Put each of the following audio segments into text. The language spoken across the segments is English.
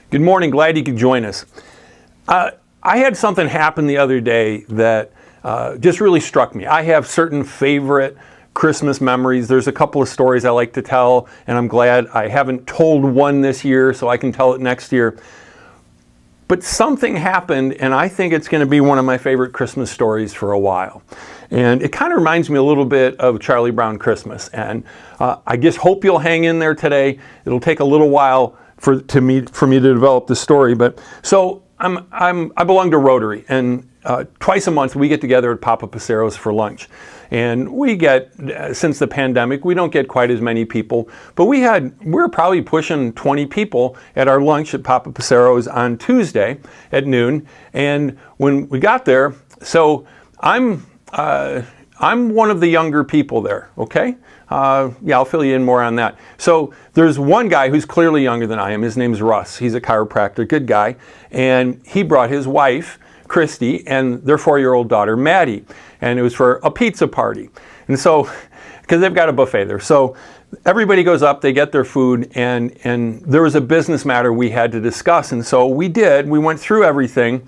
Good morning. Glad you could join us. I had something happen the other day that just really struck me. I have certain favorite Christmas memories. There's a couple of stories I like to tell, and I'm glad I haven't told one this year so I can tell it next year. But something happened, and I think it's going to be one of my favorite Christmas stories for a while. And it kind of reminds me a little bit of Charlie Brown Christmas. And I just hope you'll hang in there today. It'll take a little while for me to develop the story. But so I belong to Rotary, and twice a month we get together at Papa Passero's for lunch. And we get, since the pandemic, we don't get quite as many people, but we're probably pushing 20 people at our lunch at Papa Passero's on Tuesday at noon. And when we got there, so I'm one of the younger people there, okay? I'll fill you in more on that. So there's one guy who's clearly younger than I am. His name's Russ. He's a chiropractor, good guy. And he brought his wife, Christy, and their 4-year-old daughter, Maddie. And it was for a pizza party. And so, because they've got a buffet there. So everybody goes up, they get their food, and there was a business matter we had to discuss. And so we went through everything.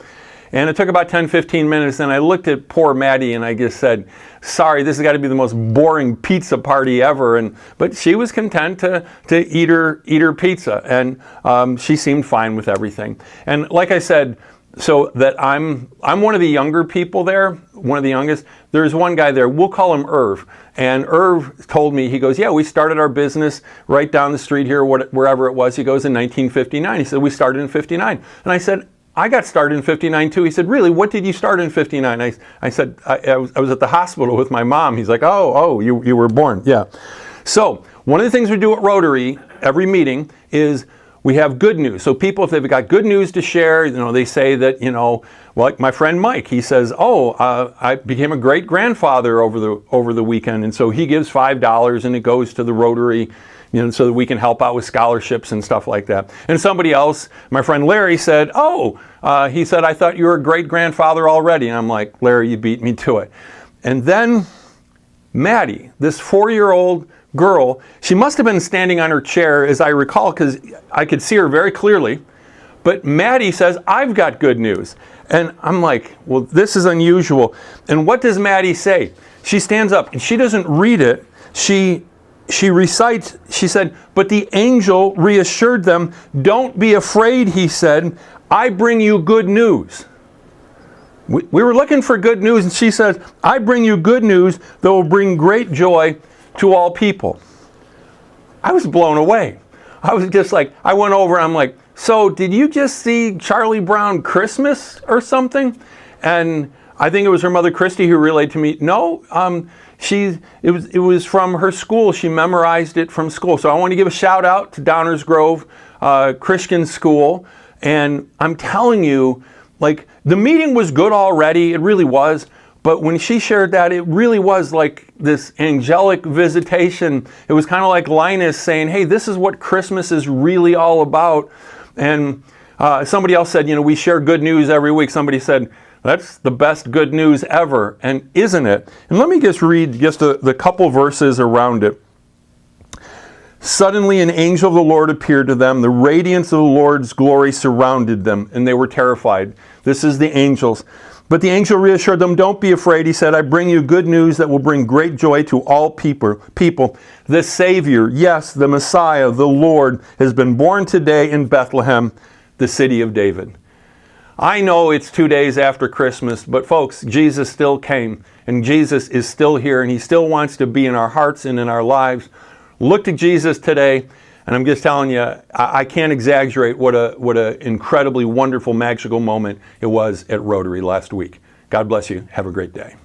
And it took about 10, 15 minutes, and I looked at poor Maddie and I just said, sorry, this has got to be the most boring pizza party ever. But she was content to eat her pizza, and she seemed fine with everything. And like I said, so that I'm one of the younger people there, one of the youngest. There's one guy there, we'll call him Irv. And Irv told me, he goes, yeah, we started our business right down the street here, wherever it was. He goes, in 1959. He said, we started in 59. And I said, I got started in 59 too. He said, really, what did you start in 59? I said, I was at the hospital with my mom. He's like, oh, you were born. Yeah. So one of the things we do at Rotary, every meeting, is we have good news. So people, if they've got good news to share, they say that, like my friend Mike, he says, I became a great grandfather over the weekend. And so he gives $5 and it goes to the Rotary, so that we can help out with scholarships and stuff like that. And somebody else, my friend Larry, said, he said, I thought you were a great grandfather already. And I'm like, Larry, you beat me to it. And then Maddie, this 4-year-old girl, she must have been standing on her chair, as I recall, because I could see her very clearly. But Maddie says, I've got good news. And I'm like, well, this is unusual. And what does Maddie say? She stands up and she doesn't read it. She recites, she said, but the angel reassured them, don't be afraid, he said, I bring you good news. We were looking for good news, and she says, I bring you good news that will bring great joy to all people. I was blown away. I was just like, I went over, I'm like, so did you just see Charlie Brown Christmas or something? And I think it was her mother, Christy, who relayed to me, no, it was from her school. She memorized it from school. So I want to give a shout out to Downers Grove Christian School. And I'm telling you, like, the meeting was good already. It really was. But when she shared that, it really was like this angelic visitation. It was kind of like Linus saying, hey, this is what Christmas is really all about. And somebody else said, we share good news every week. Somebody said, that's the best good news ever, and isn't it? And let me just read just the couple verses around it. Suddenly an angel of the Lord appeared to them. The radiance of the Lord's glory surrounded them, and they were terrified. This is the angels. But the angel reassured them, don't be afraid. He said, I bring you good news that will bring great joy to all people. The Savior, yes, the Messiah, the Lord, has been born today in Bethlehem, the city of David. I know it's 2 days after Christmas, but folks, Jesus still came, and Jesus is still here, and he still wants to be in our hearts and in our lives. Look to Jesus today, and I'm just telling you, I can't exaggerate what a incredibly wonderful, magical moment it was at Rotary last week. God bless you. Have a great day.